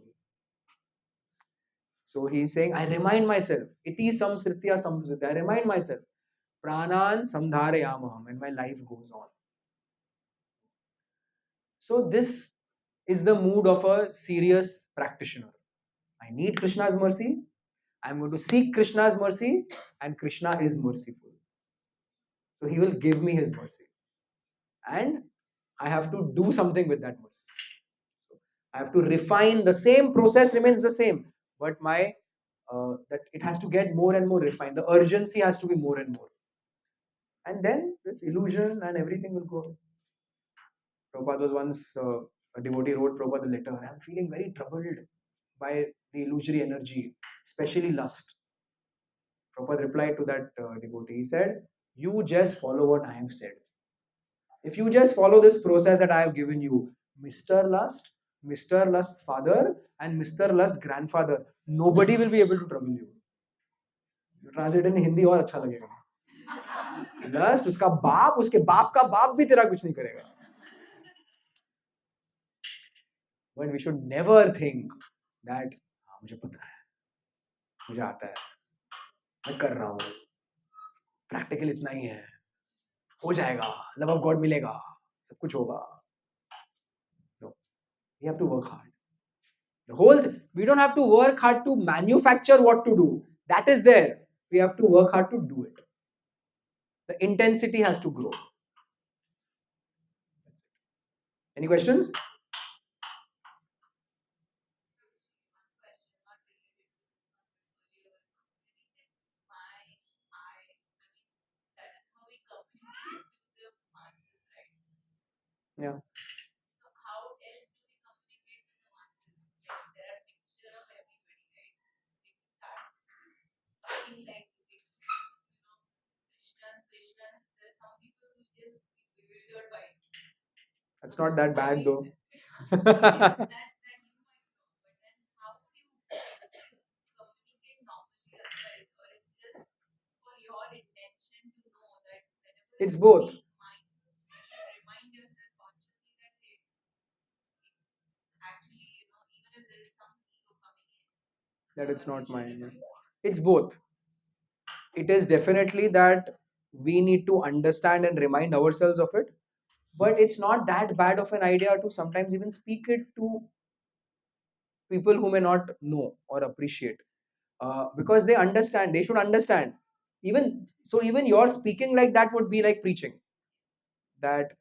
So he's saying, I remind myself. Iti samsritya samsritya. I remind myself. Pranan samdharayamaham. And my life goes on. So this is the mood of a serious practitioner. I need Krishna's mercy. I'm going to seek Krishna's mercy. And Krishna is merciful. So he will give me his mercy. And I have to do something with that mercy. So I have to refine. The same process remains the same, but my that it has to get more and more refined. The urgency has to be more and more, and then this illusion and everything will go. Prabhupada was once a devotee wrote Prabhupada a letter. I'm feeling very troubled by the illusory energy, especially lust. Prabhupada replied to that devotee. He said, "You just follow what I have said. If you just follow this process that I have given you, Mr. Lust, Mr. Lust's father, and Mr. Lust's grandfather, nobody will be able to trouble you." Translate इन हिंदी और अच्छा लगेगा. Lust उसका बाप, उसके बाप का बाप भी तेरा कुछ नहीं करेगा. But we should never think that मुझे पता है, मुझे आता है, मैं कर रहा हूँ, प्रैक्टिकल इतना ही है, हो जाएगा, लव ऑफ गॉड मिलेगा, सब कुछ होगा. No, we have to work hard. The whole we don't have to work hard to manufacture what to do. That is there. We have to work hard to do it. The intensity has to grow. That's it. Any questions? Yeah. That's not that bad though. It's both. That it's not mine. It's both. It is definitely that we need to understand and remind ourselves of it, but it's not that bad of an idea to sometimes even speak it to people who may not know or appreciate, because they understand, they should understand. Even so, even your speaking like that would be like preaching that,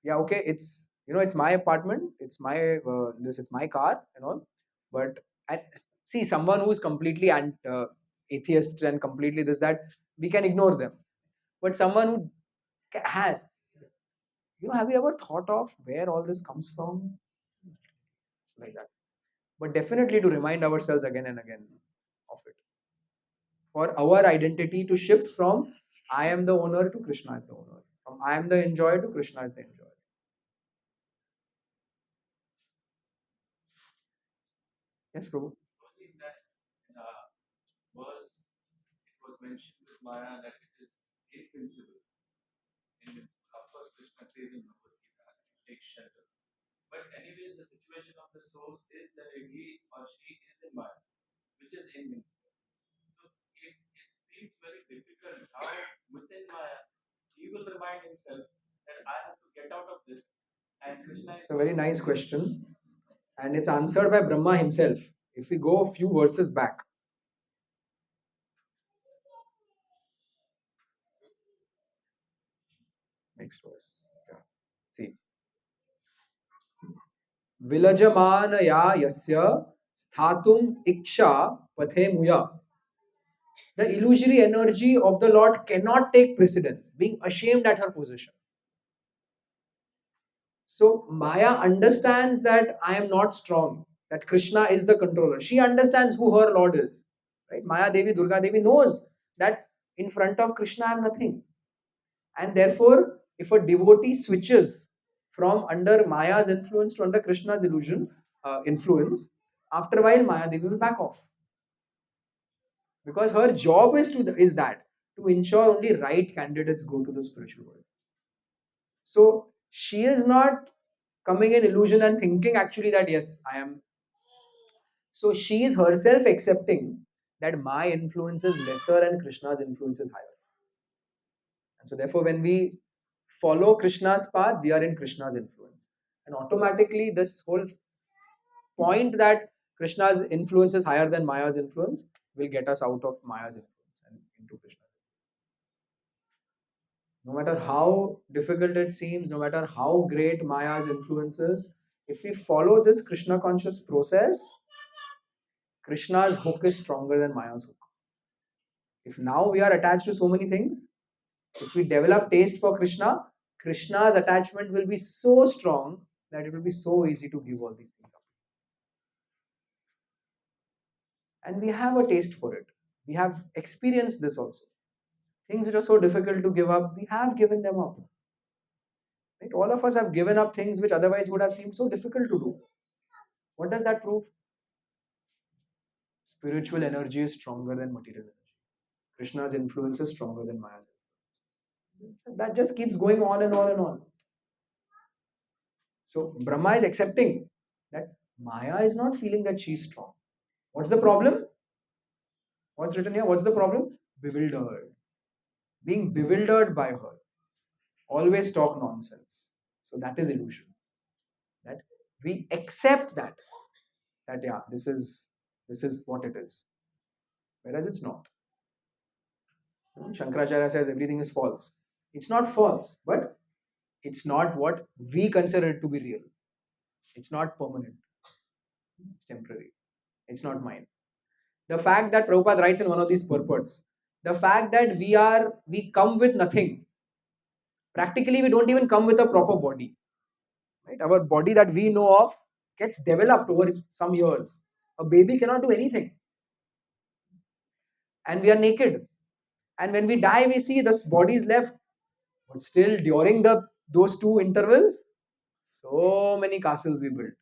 yeah, okay, it's my apartment, it's my it's my car and all, but and see, someone who is completely atheist and completely this that, we can ignore them, but someone who has, have you ever thought of where all this comes from, like that? But definitely to remind ourselves again and again of it, for our identity to shift from I am the owner to Krishna is the owner, from I am the enjoyer to Krishna is the enjoyer. Yes, Prabhu. It's a very nice question, and it's answered by Brahma himself. If we go a few verses back, next verse. Yeah. See, Vilajamanaya yasya sthatum iksha pathe muya. The illusory energy of the Lord cannot take precedence, being ashamed at her position. So Maya understands that I am not strong, that Krishna is the controller. She understands who her Lord is. Right? Maya Devi, Durga Devi knows that in front of Krishna I am nothing. And therefore, if a devotee switches from under Maya's influence to under Krishna's influence, after a while Maya Devi will back off. Because her job is that to ensure only right candidates go to the spiritual world. So she is not coming in illusion and thinking actually that yes, I am. So she is herself accepting that my influence is lesser and Krishna's influence is higher. And so therefore, when we follow Krishna's path, we are in Krishna's influence. And automatically, this whole point that Krishna's influence is higher than Maya's influence will get us out of Maya's influence and into Krishna's. No matter how difficult it seems, no matter how great Maya's influence is, if we follow this Krishna conscious process, Krishna's hook is stronger than Maya's hook. If now we are attached to so many things, if we develop taste for Krishna, Krishna's attachment will be so strong that it will be so easy to give all these things up. And we have a taste for it. We have experienced this also. Things which are so difficult to give up, we have given them up. Right? All of us have given up things which otherwise would have seemed so difficult to do. What does that prove? Spiritual energy is stronger than material energy. Krishna's influence is stronger than Maya's influence. That just keeps going on and on and on. So Brahma is accepting that Maya is not feeling that she's strong. What's the problem? What's written here? What's the problem? Bewildered. Being bewildered by her. Always talk nonsense. So that is illusion. That we accept that. That yeah, this is what it is. Whereas it's not. Shankaracharya says everything is false. It's not false, but it's not what we consider it to be real. It's not permanent. It's temporary. It's not mine. The fact that Prabhupada writes in one of these purports, the fact that we come with nothing. Practically, we don't even come with a proper body. Right? Our body that we know of gets developed over some years. A baby cannot do anything. And we are naked. And when we die, we see this body is left. But still, during those two intervals, so many castles we built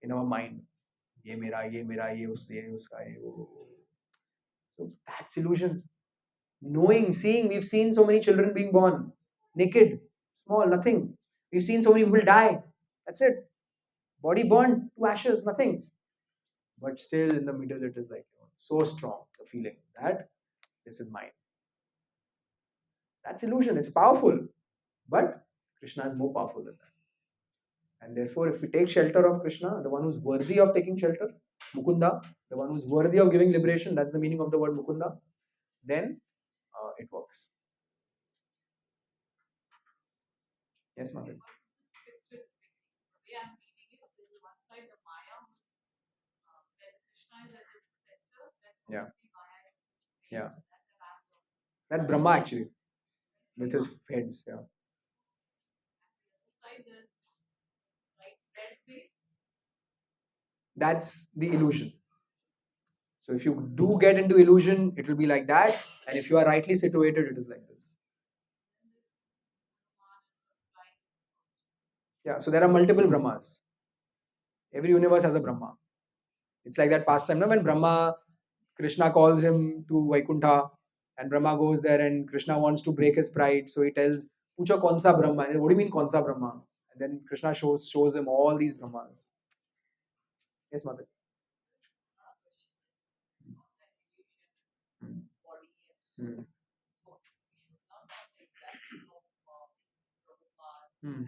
in our mind. Ye mera, ye mera, ye uska, ye wo. So that's illusion. Knowing, seeing, we've seen so many children being born naked, small, nothing. We've seen so many people die. That's it. Body burned to ashes, nothing. But still, in the middle, it is like so strong, the feeling that this is mine. That's illusion. It's powerful. But Krishna is more powerful than that. And therefore, if we take shelter of Krishna, the one who's worthy of taking shelter, Mukunda, the one who's worthy of giving liberation, that's the meaning of the word Mukunda, then it works. Yes, Margaret. Yeah. Yeah. That's Brahma actually, with his heads. Yeah. That's the illusion. So if you do get into illusion, it will be like that. And if you are rightly situated, it is like this. Yeah. So there are multiple Brahmas. Every universe has a Brahma. It's like that pastime, no? When Brahma, Krishna calls him to Vaikuntha, and Brahma goes there, and Krishna wants to break his pride, so he tells, "Pucha kaunsa Brahma?" And what do you mean kaunsa Brahma? And then Krishna shows him all these Brahmas. Yes, mother. Hmm. Hmm. Hmm.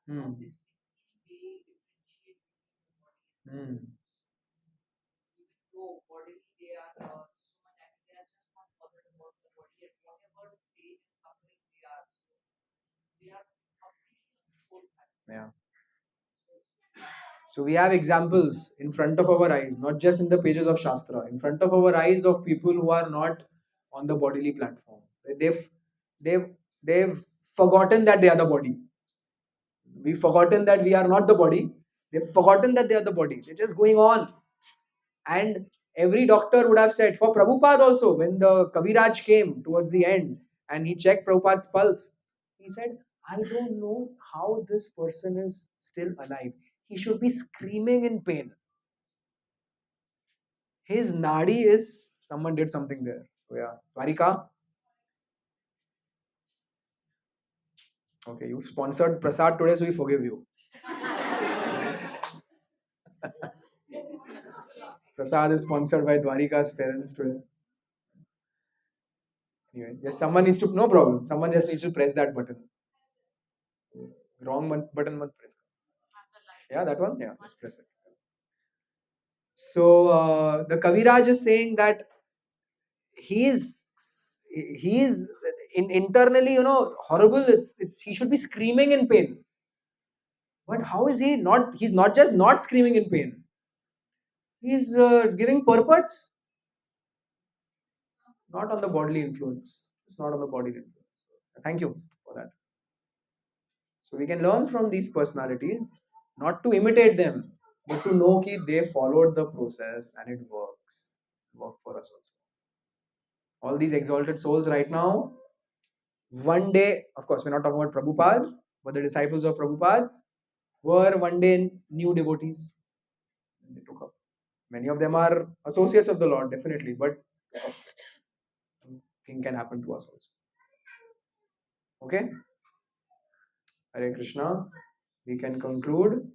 Hmm. Hmm. Yeah. So we have examples in front of our eyes, not just in the pages of Shastra, in front of our eyes of people who are not on the bodily platform. They've they've forgotten that they are the body. We've forgotten that we are not the body. They've forgotten that they are the body. They're just going on. And every doctor would have said, for Prabhupada also, when the Kaviraj came towards the end and he checked Prabhupada's pulse, he said, I don't know how this person is still alive. He should be screaming in pain. His nadi is, someone did something there. So yeah, Varika, okay, you sponsored Prasad today, so we forgive you. Prasad is sponsored by Dwarika's parents today. Anyway, just someone needs to, no problem. Someone just needs to press that button. Wrong button, mat press. Yeah, that one? Yeah, just press it. So the Kaviraj is saying that he is he is internally, horrible. It's he should be screaming in pain. But how is he not? He's not just not screaming in pain. He's giving purports, not on the bodily influence. It's not on the bodily influence. Thank you for that. So we can learn from these personalities, not to imitate them, but to know that they followed the process and it works. Work for us also. All these exalted souls right now, one day, of course, we're not talking about Prabhupada, but the disciples of Prabhupada were one day new devotees. They took up. Many of them are associates of the Lord, definitely, but something can happen to us also. Okay? Hare Krishna. We can conclude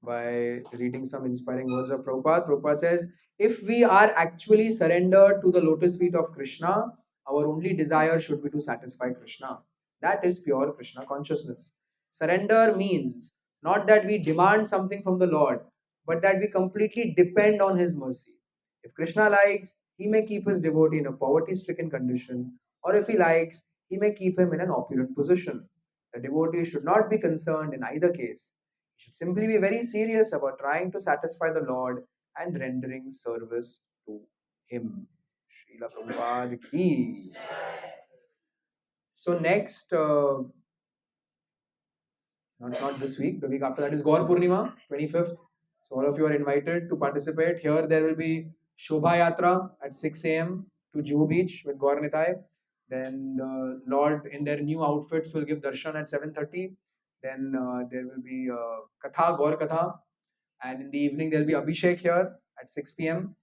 by reading some inspiring words of Prabhupada. Prabhupada says, if we are actually surrendered to the lotus feet of Krishna, our only desire should be to satisfy Krishna. That is pure Krishna consciousness. Surrender means not that we demand something from the Lord, but that we completely depend on His mercy. If Krishna likes, He may keep His devotee in a poverty stricken condition, or if He likes, He may keep him in an opulent position. The devotee should not be concerned in either case. He should simply be very serious about trying to satisfy the Lord and rendering service to Him. Srila Prabhupada ki. So next, not this week, the week after that is Gaur Purnima, 25th. So all of you are invited to participate. Here there will be Shobha Yatra at 6 a.m. to Juhu Beach with Gaur Nitai. Then the Lord in their new outfits will give darshan at 7:30. Then there will be Katha, Gaur Katha. And in the evening there will be Abhishek here at 6 p.m.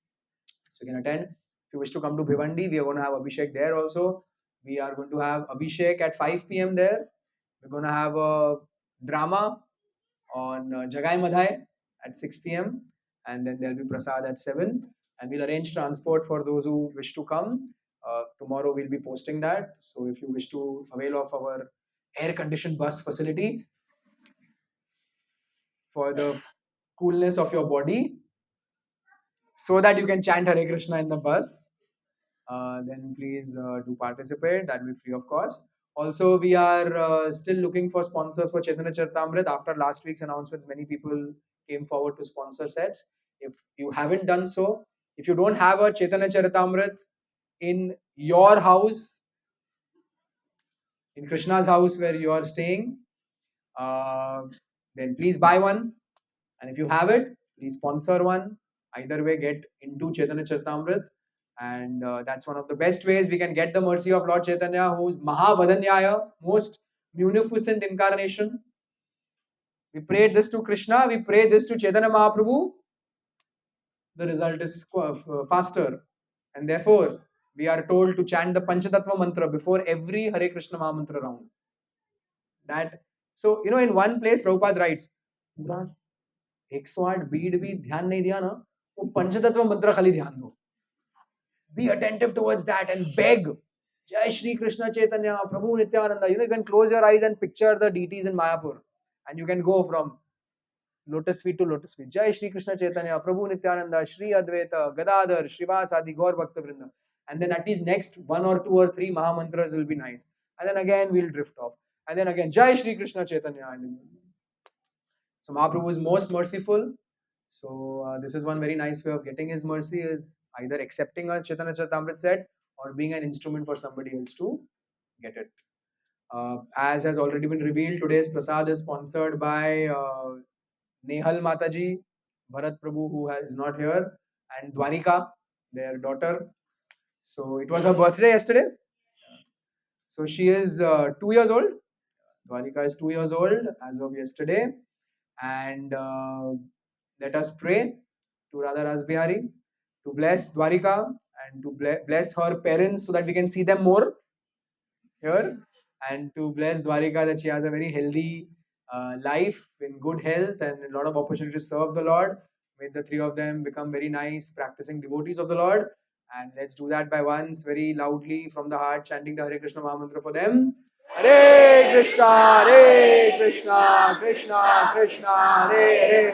So you can attend. If you wish to come to Bhivandi, we are going to have Abhishek there also. We are going to have Abhishek at 5 p.m. there. We're going to have a drama on Jagai Madhai at 6 p.m. And then there'll be Prasad at 7. And we'll arrange transport for those who wish to come. Tomorrow we'll be posting that. So if you wish to avail of our air conditioned bus facility for the coolness of your body, so that you can chant Hare Krishna in the bus, then please do participate. That will be free of cost. Also, we are still looking for sponsors for Chaitanya Charitamrita. After last week's announcements, many people came forward to sponsor sets. If you haven't done so, if you don't have a Chaitanya Charitamrita in your house, in Krishna's house where you are staying, uh, then please buy one. And if you have it, please sponsor one. Either way, get into Chaitanya Charitamrita. And that's one of the best ways we can get the mercy of Lord Chaitanya, who is Mahavadanyaya, most munificent incarnation. We prayed this to Krishna, we pray this to Chaitanya Mahaprabhu, the result is faster. And therefore, we are told to chant the Panchatattva mantra before every Hare Krishna Mahamantra round. That, so, in one place, Prabhupada writes, 108 Beed भी ध्यान नहीं दिया ना, वो पंचतत्व मंत्र खाली ध्यान दो. Be attentive towards that and beg. Jai Shri Krishna Chaitanya, Prabhu Nityananda. You can close your eyes and picture the deities in Mayapur. And you can go from lotus feet to lotus feet. Jai Shri Krishna Chaitanya, Prabhu Nityananda, Shri Advaita, Gadadhar, Shrivas Adi, Gaur Bhakta Vrinda. And then at least next 1 or 2 or 3 Mahamantras will be nice. And then again we'll drift off. And then again, Jai Shri Krishna Chaitanya. So Mahaprabhu is most merciful. So this is one very nice way of getting his mercy, is either accepting a Chaitanya Charitamrita set or being an instrument for somebody else to get it. As has already been revealed, today's prasad is sponsored by Nehal Mataji, Bharat Prabhu, who is not here, and Dwanika, their daughter. So it was her birthday yesterday. So she is 2 years old. Dwanika is 2 years old as of yesterday. And let us pray to Radha Rasbihari to bless Dwarika and to bless her parents so that we can see them more here, and to bless Dwarika that she has a very healthy life in good health and a lot of opportunity to serve the Lord. May the three of them become very nice practicing devotees of the Lord. And let's do that by once, very loudly from the heart, chanting the Hare Krishna Mahamantra for them. Hare Krishna, Hare Krishna, Krishna Krishna, Hare Hare.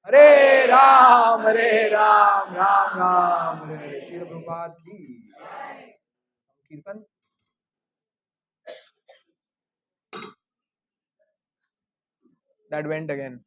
Hare Ram, Ram Ram, Hare Hare. Srila Prabhupada ki. Kirtan. That went again.